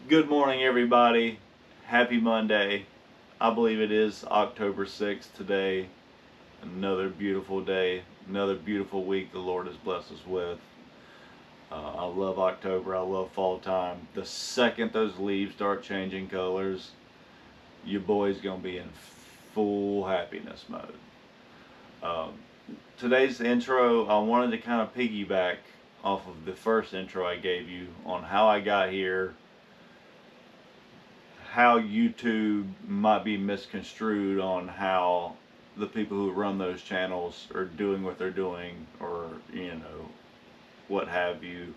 Good morning, everybody. Happy Monday. I believe it is October 6th today. Another beautiful day, another beautiful week the Lord has blessed us with. I love October. I love fall time. The second those leaves start changing colors, your boy's going to be in full happiness mode. Um, Today's intro, I wanted to kind of piggyback off of the first intro I gave you on how I got here, how YouTube might be misconstrued on how the people who run those channels are doing what they're doing, or what have you.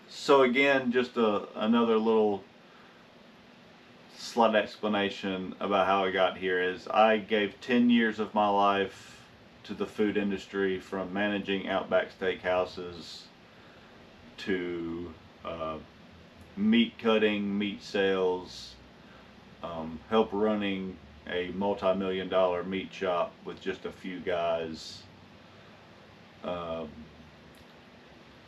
So again, just another little slight explanation about how I got here is I gave 10 years of my life to the food industry, from managing Outback Steakhouses to meat cutting, meat sales, help running a multi-million-dollar meat shop with just a few guys. And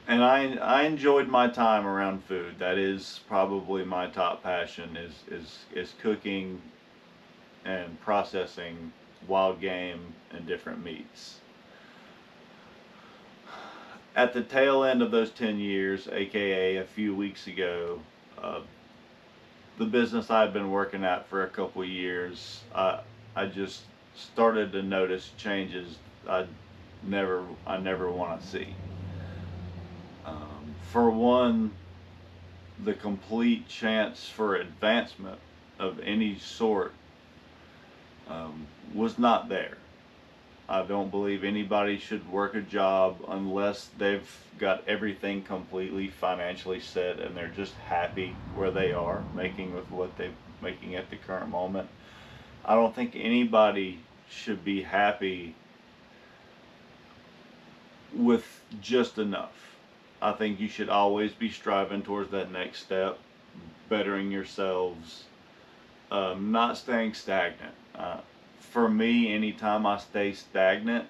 I enjoyed my time around food. That is probably my top passion, is cooking and processing wild game and different meats. At the tail end of those 10 years, aka a few weeks ago, the business I had been working at for a couple of years, I just started to notice changes I never want to see. For one, the complete chance for advancement of any sort was not there. I don't believe anybody should work a job unless they've got everything completely financially set and they're just happy where they are, making with what they're making at the current moment. I don't think anybody should be happy with just enough. I think you should always be striving towards that next step, bettering yourselves, not staying stagnant. For me, anytime I stay stagnant,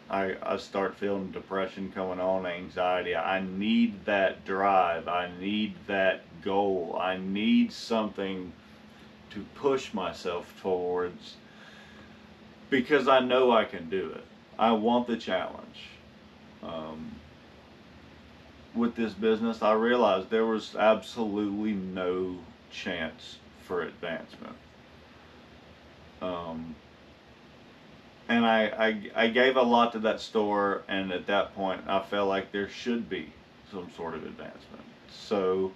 I start feeling depression coming on, anxiety. I need that drive. I need that goal. I need something to push myself towards, because I know I can do it. I want the challenge. With this business, I realized there was absolutely no chance for advancement. And I gave a lot to that store, and at that point I felt like there should be some sort of advancement. So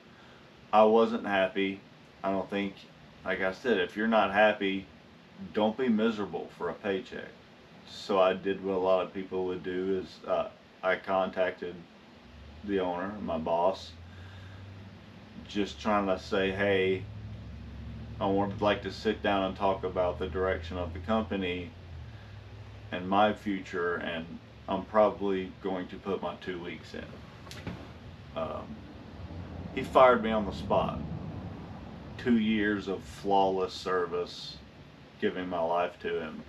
I wasn't happy. I don't think, like I said, if you're not happy, don't be miserable for a paycheck. So I did what a lot of people would do, is I contacted the owner, my boss, just trying to say, hey, I would like to sit down and talk about the direction of the company and my future, and I'm probably going to put my 2 weeks in. He fired me on the spot. 2 years of flawless service, giving my life to him,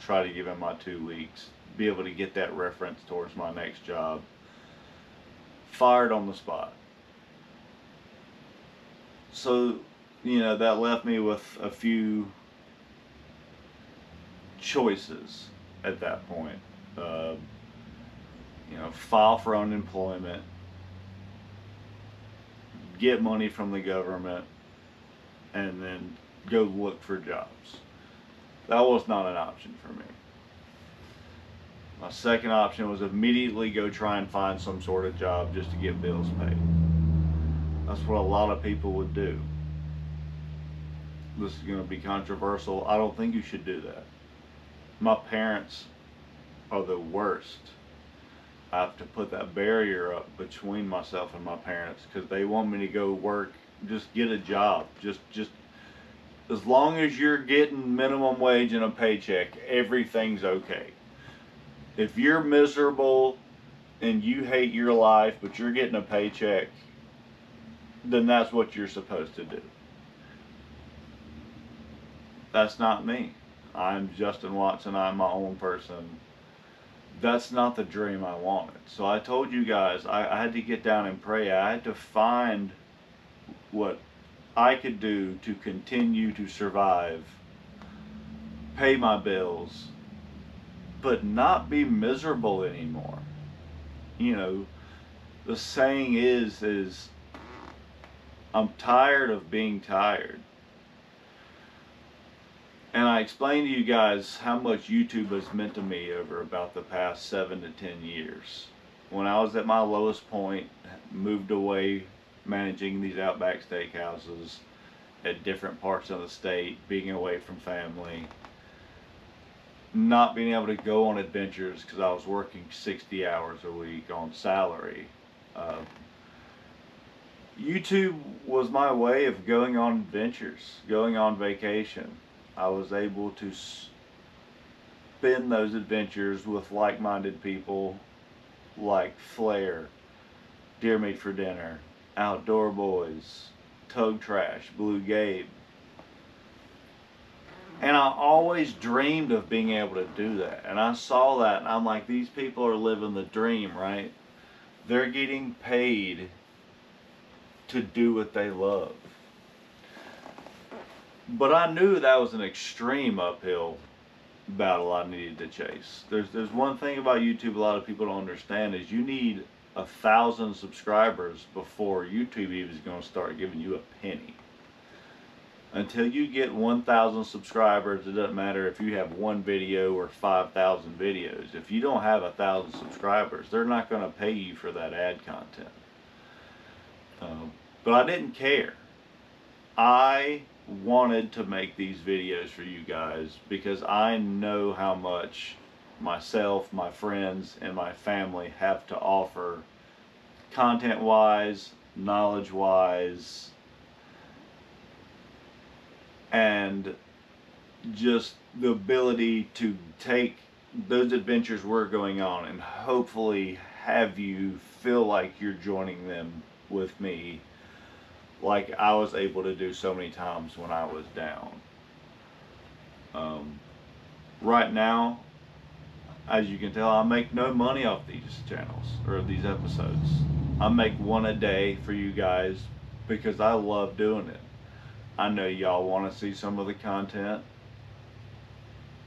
try to give him my 2 weeks, be able to get that reference towards my next job. Fired on the spot. So, that left me with a few choices at that point. File for unemployment, get money from the government, and then go look for jobs. That was not an option for me. My second option was immediately go try and find some sort of job just to get bills paid. That's what a lot of people would do. This is going to be controversial. I don't think you should do that. My parents are the worst. I have to put that barrier up between myself and my parents, because they want me to go work, just get a job. Just as long as you're getting minimum wage and a paycheck, everything's okay. If you're miserable and you hate your life, but you're getting a paycheck, then that's what you're supposed to do. That's not me. I'm Justin Watson. I'm my own person. that's not the dream I wanted. So I told you guys I had to get down and pray. I had to find what I could do to continue to survive, pay my bills, but not be miserable anymore. You know, the saying is I'm tired of being tired. And I explained to you guys how much YouTube has meant to me over about the past 7 to 10 years. When I was at my lowest point, moved away managing these Outback steakhouses at different parts of the state, being away from family, not being able to go on adventures because I was working 60 hours a week on salary. YouTube was my way of going on adventures, going on vacation. I was able to spend those adventures with like-minded people like Flair, Deer Meat for Dinner, Outdoor Boys, Tug Trash, Blue Gabe. And I always dreamed of being able to do that. And I saw that and I'm like, these people are living the dream, right? They're getting paid to do what they love. But I knew that was an extreme uphill battle I needed to chase. There's one thing about YouTube a lot of people don't understand is you need 1,000 subscribers before YouTube even is going to start giving you a penny. Until you get 1,000 subscribers, it doesn't matter if you have one video or 5,000 videos. If you don't have 1,000 subscribers, they're not going to pay you for that ad content. But I didn't care. I wanted to make these videos for you guys because I know how much myself, my friends, and my family have to offer content-wise, knowledge-wise, and just the ability to take those adventures we're going on and hopefully have you feel like you're joining them with me like I was able to do so many times when I was down. Right now, as you can tell, I make no money off these channels or these episodes. I make one a day for you guys because I love doing it. I know y'all want to see some of the content.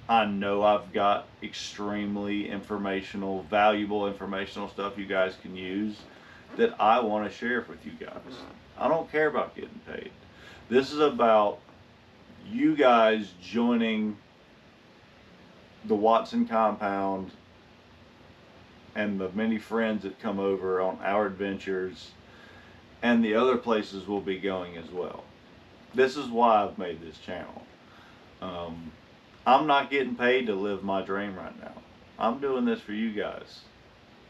I know I've got extremely informational, valuable informational stuff you guys can use that I want to share with you guys. I don't care about getting paid. This is about you guys joining the Watson compound and the many friends that come over on our adventures and the other places we'll be going as well. This is why I've made this channel. I'm not getting paid to live my dream right now. I'm doing this for you guys.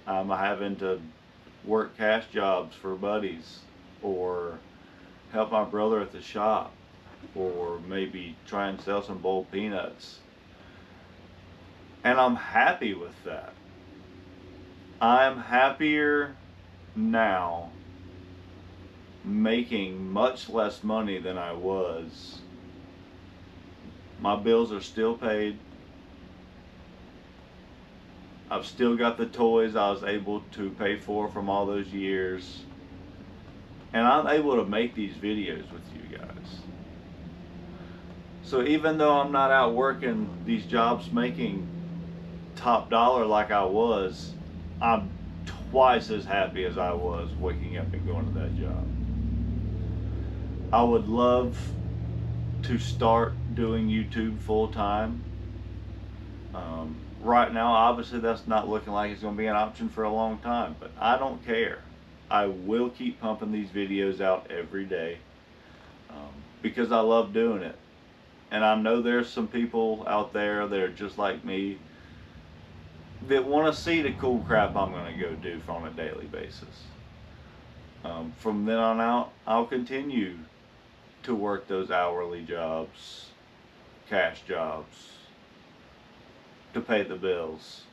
I'm having to work cash jobs for buddies or help my brother at the shop or maybe try and sell some boiled peanuts. And I'm happy with that. I'm happier now making much less money than I was. My bills are still paid. I've still got the toys I was able to pay for from all those years. And I'm able to make these videos with you guys. So even though I'm not out working these jobs making top dollar like I was, I'm twice as happy as I was waking up and going to that job. I would love to start doing YouTube full time. Right now, obviously that's not looking like it's going to be an option for a long time, but I don't care. I will keep pumping these videos out every day because I love doing it. And I know there's some people out there that are just like me that want to see the cool crap I'm going to go do on a daily basis. From then on out, I'll continue to work those hourly jobs, cash jobs, to pay the bills,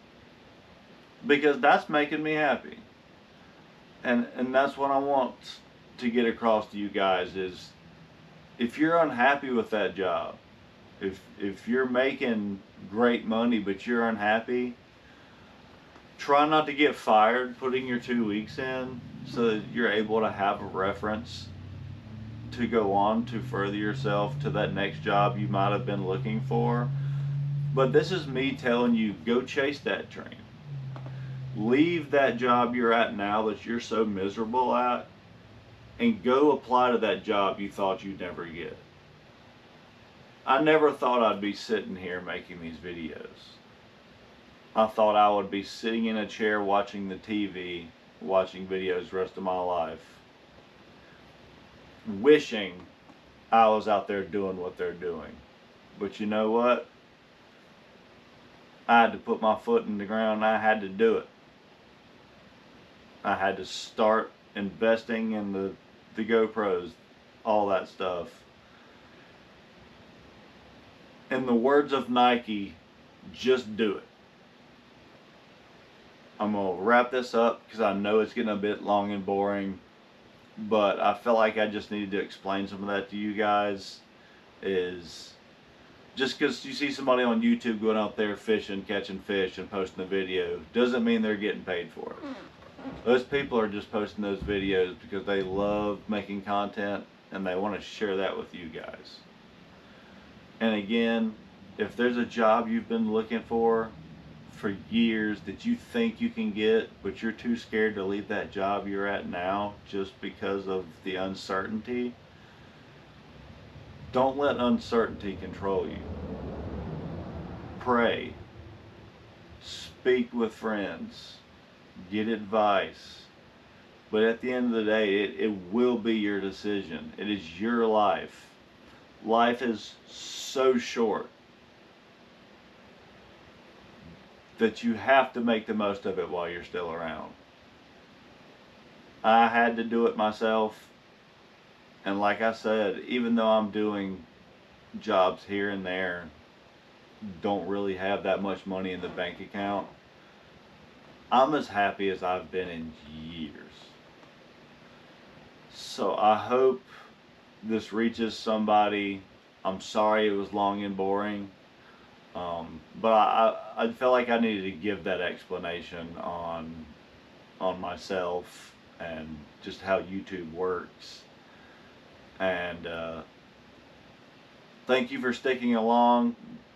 because that's making me happy. And that's what I want to get across to you guys is, if you're unhappy with that job, if you're making great money but you're unhappy, try not to get fired putting your 2 weeks in, so that you're able to have a reference to go on to further yourself to that next job you might have been looking for. But this is me telling you, go chase that dream. Leave that job you're at now that you're so miserable at, and go apply to that job you thought you'd never get. I never thought I'd be sitting here making these videos. I thought I would be sitting in a chair watching the TV, watching videos the rest of my life, wishing I was out there doing what they're doing. But you know what? I had to put my foot in the ground and I had to do it. I had to start investing in the GoPros, all that stuff. In the words of Nike, just do it. I'm going to wrap this up because I know it's getting a bit long and boring, but I felt like I just needed to explain some of that to you guys. Is just because you see somebody on YouTube going out there fishing, catching fish, and posting a video, doesn't mean they're getting paid for it. Those people are just posting those videos because they love making content and they want to share that with you guys. And again, if there's a job you've been looking for years that you think you can get, but you're too scared to leave that job you're at now just because of the uncertainty, don't let uncertainty control you. Pray. Speak with friends. Get advice. But at the end of the day, it will be your decision. It is your life. Life is so short that you have to make the most of it while you're still around. I had to do it myself. And like I said, even though I'm doing jobs here and there, don't really have that much money in the bank account, I'm as happy as I've been in years. So I hope this reaches somebody. I'm sorry it was long and boring. But I felt like I needed to give that explanation on myself and just how YouTube works. And thank you for sticking along.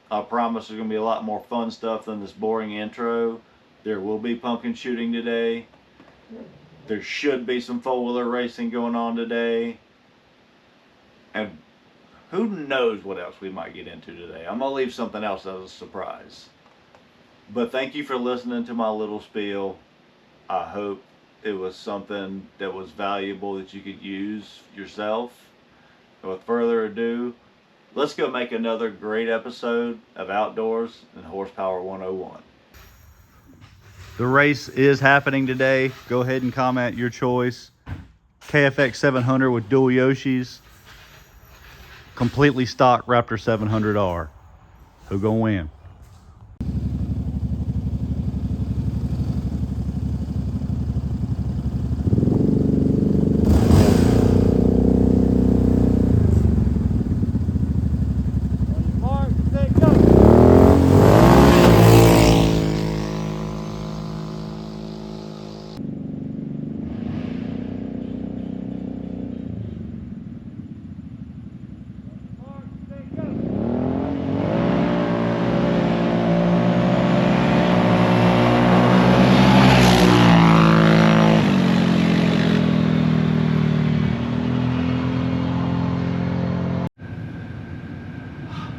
I promise there's going to be a lot more fun stuff than this boring intro. There will be pumpkin shooting today. There should be some four-wheeler racing going on today. And who knows what else we might get into today. I'm going to leave something else as a surprise. But thank you for listening to my little spiel. I hope it was something that was valuable that you could use yourself. And with further ado, let's go make another great episode of Outdoors and Horsepower 101. The race is happening today. Go ahead and comment your choice. KFX 700 with dual Yoshis. Completely stock Raptor 700R. Who gonna win?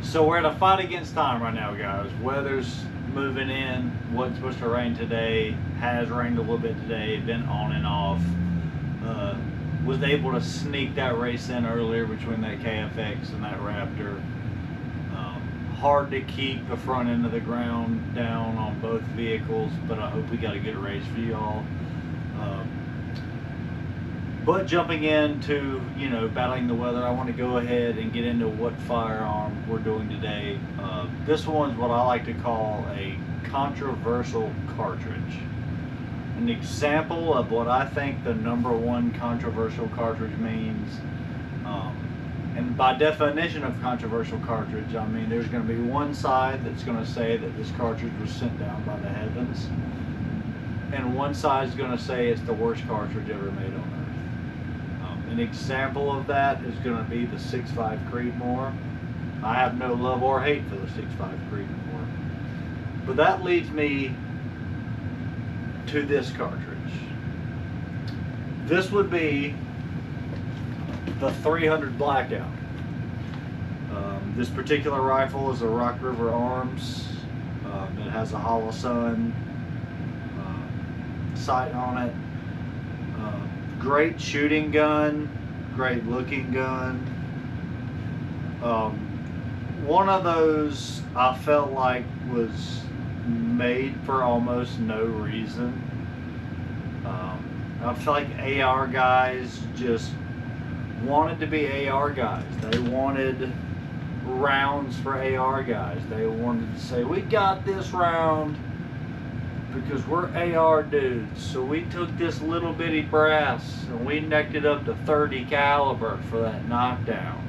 So we're in a fight against time right now, guys. Weather's moving in. Wasn't supposed to rain today. Has rained a little bit today. Been on and off. Was able to sneak that race in earlier between that KFX and that Raptor. Hard to keep the front end of the ground down on both vehicles, but I hope we got a good race for y'all. But jumping into, battling the weather, I want to go ahead and get into what firearm we're doing today. This one's what I like to call a controversial cartridge. An example of what I think the #1 controversial cartridge means. And by definition of controversial cartridge, I mean there's going to be one side that's going to say that this cartridge was sent down by the heavens. and one side is going to say it's the worst cartridge ever made on Earth. An example of that is going to be the 6.5 Creedmoor. I have no love or hate for the 6.5 Creedmoor, but that leads me to this cartridge. This would be the 300 Blackout. This particular rifle is a Rock River Arms. It has a Hollow Sun sight on it. Great shooting gun, great looking gun. One of those I felt like was made for almost no reason. I feel like AR guys just wanted to be AR guys. They wanted rounds for AR guys. They wanted to say, we got this round because we're AR dudes. So we took this little bitty brass and we necked it up to 30 caliber for that knockdown.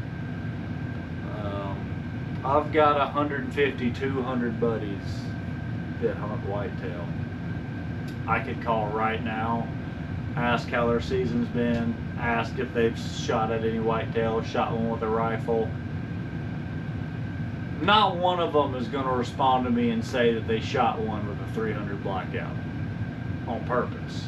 I've got 150, 200 buddies that hunt whitetail. I could call right now, ask how their season's been, ask if they've shot at any whitetail, shot one with a rifle. Not one of them is going to respond to me and say that they shot one with a 300 Blackout on purpose.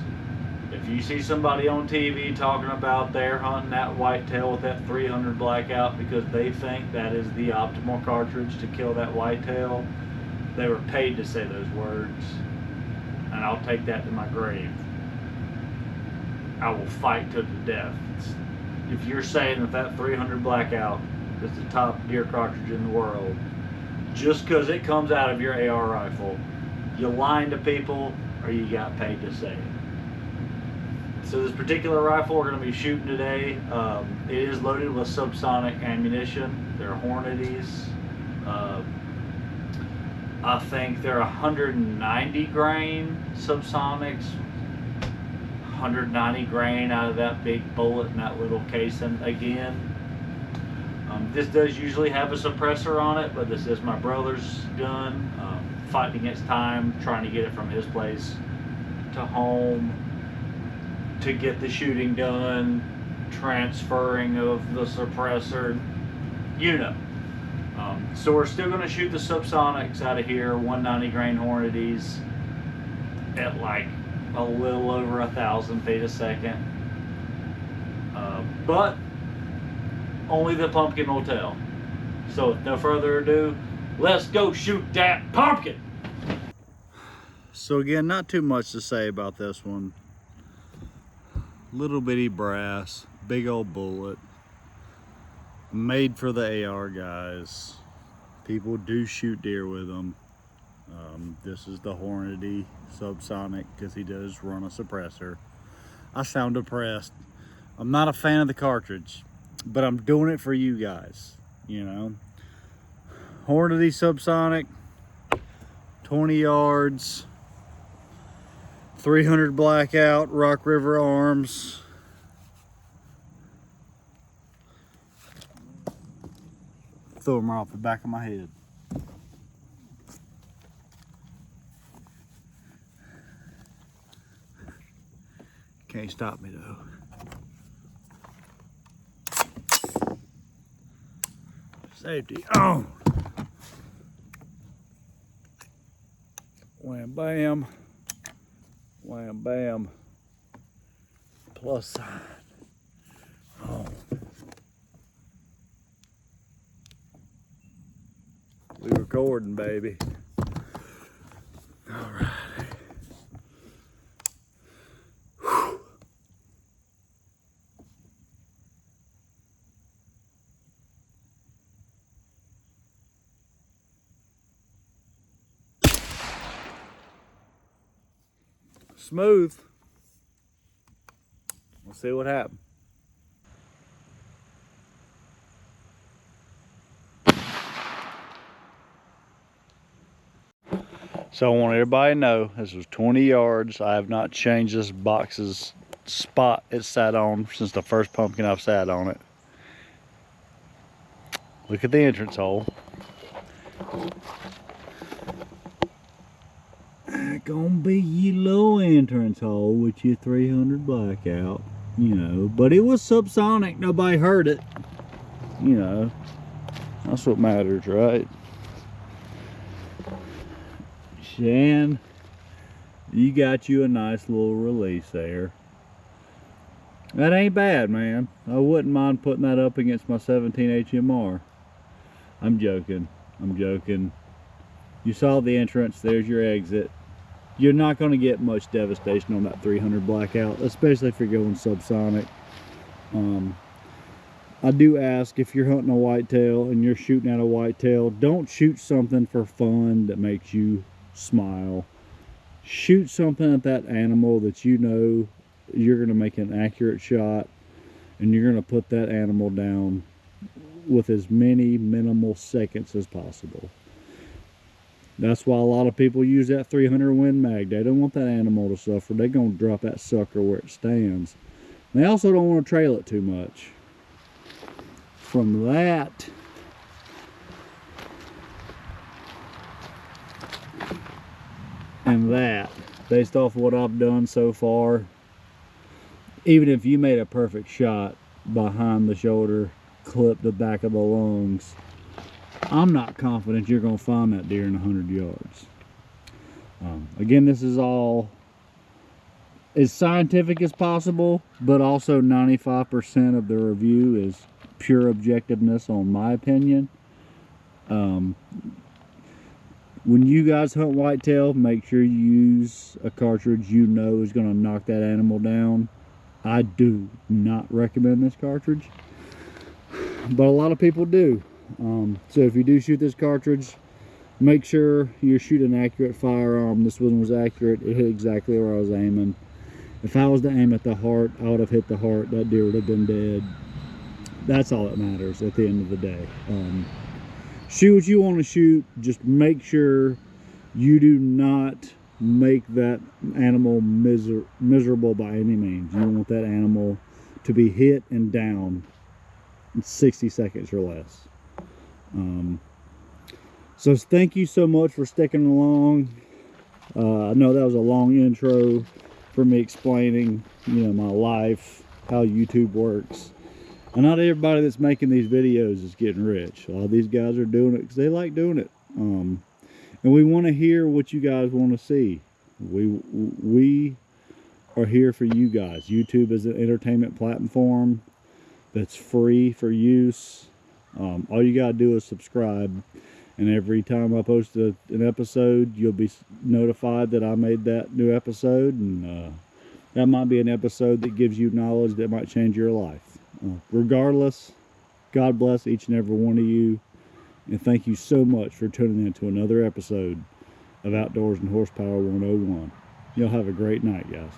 If you see somebody on TV talking about they're hunting that whitetail with that 300 Blackout because they think that is the optimal cartridge to kill that whitetail, they were paid to say those words, and I'll take that to my grave. I will fight to the death. If you're saying that that 300 Blackout is the top deer cartridge in the world, just because it comes out of your AR rifle, you lying to people or you got paid to say it. So this particular rifle we're going to be shooting today, it is loaded with subsonic ammunition. They're Hornadies. I think they're 190 grain subsonics, 190 grain out of that big bullet in that little casing again. This does usually have a suppressor on it, but this is my brother's gun. Fighting against time, trying to get it from his place to home, to get the shooting done, transferring of the suppressor, you know. So we're still going to shoot the subsonics out of here, 190 grain Hornadies at like a little over 1,000 feet a second. But only the pumpkin will tell. So with no further ado, let's go shoot that pumpkin. So again, not too much to say about this one. Little bitty brass, big old bullet, made for the AR guys. People do shoot deer with them. This is the Hornady subsonic because he does run a suppressor. I sound depressed. I'm not a fan of the cartridge, but I'm doing it for you guys, you know. Hornady subsonic, 20 yards, 300 Blackout, Rock River Arms. Throw them right off the back of my head. Can't stop me though. Safety on. Wham bam. Wham bam. Plus side. Oh. We recording, baby. All right. Smooth. We'll see what happens. So I want everybody to know this was 20 yards. I have not changed this box's spot it sat on since the first pumpkin I've sat on it. Look at the entrance hole. not gonna be your low entrance hole with your 300 Blackout, you know. But it was subsonic, nobody heard it, you know. That's what matters, right? Shan, you got you a nice little release there. That ain't bad, man. I wouldn't mind putting that up against my 17 HMR. I'm joking. I'm joking. You saw the entrance. There's your exit. You're not going to get much devastation on that 300 Blackout, especially if you're going subsonic. I do ask, if you're hunting a whitetail and you're shooting at a whitetail, don't shoot something for fun that makes you smile. Shoot something at that animal that you know you're going to make an accurate shot, and you're going to put that animal down with as many minimal seconds as possible. That's why a lot of people use that 300 Win Mag. They don't want that animal to suffer. They're going to drop that sucker where it stands. They also don't want to trail it too much. From that, and that, based off what I've done so far, even if you made a perfect shot behind the shoulder, clip the back of the lungs, I'm not confident you're going to find that deer in 100 yards. Again, this is all as scientific as possible, but also 95% of the review is pure objectiveness on my opinion. When you guys hunt whitetail, make sure you use a cartridge you know is going to knock that animal down. I do not recommend this cartridge, but a lot of people do. So if you do shoot this cartridge, make sure you shoot an accurate firearm. This one was accurate. It hit exactly where I was aiming. If I was to aim at the heart, I would have hit the heart. That deer would have been dead. That's all that matters at the end of the day. Shoot what you want to shoot. Just make sure you do not make that animal miserable by any means. You want that animal to be hit and down in 60 seconds or less. So thank you so much for sticking along. I know that was a long intro for me explaining, you know, my life, how YouTube works. And not everybody that's making these videos is getting rich. A lot of these guys are doing it because they like doing it. And we want to hear what you guys want to see. We are here for you guys. YouTube is an entertainment platform that's free for use. All you gotta do is subscribe, and every time I post an episode, you'll be notified that I made that new episode, and that might be an episode that gives you knowledge that might change your life. Regardless, God bless each and every one of you, and thank you so much for tuning in to another episode of Outdoors and Horsepower 101. Y'all have a great night, guys.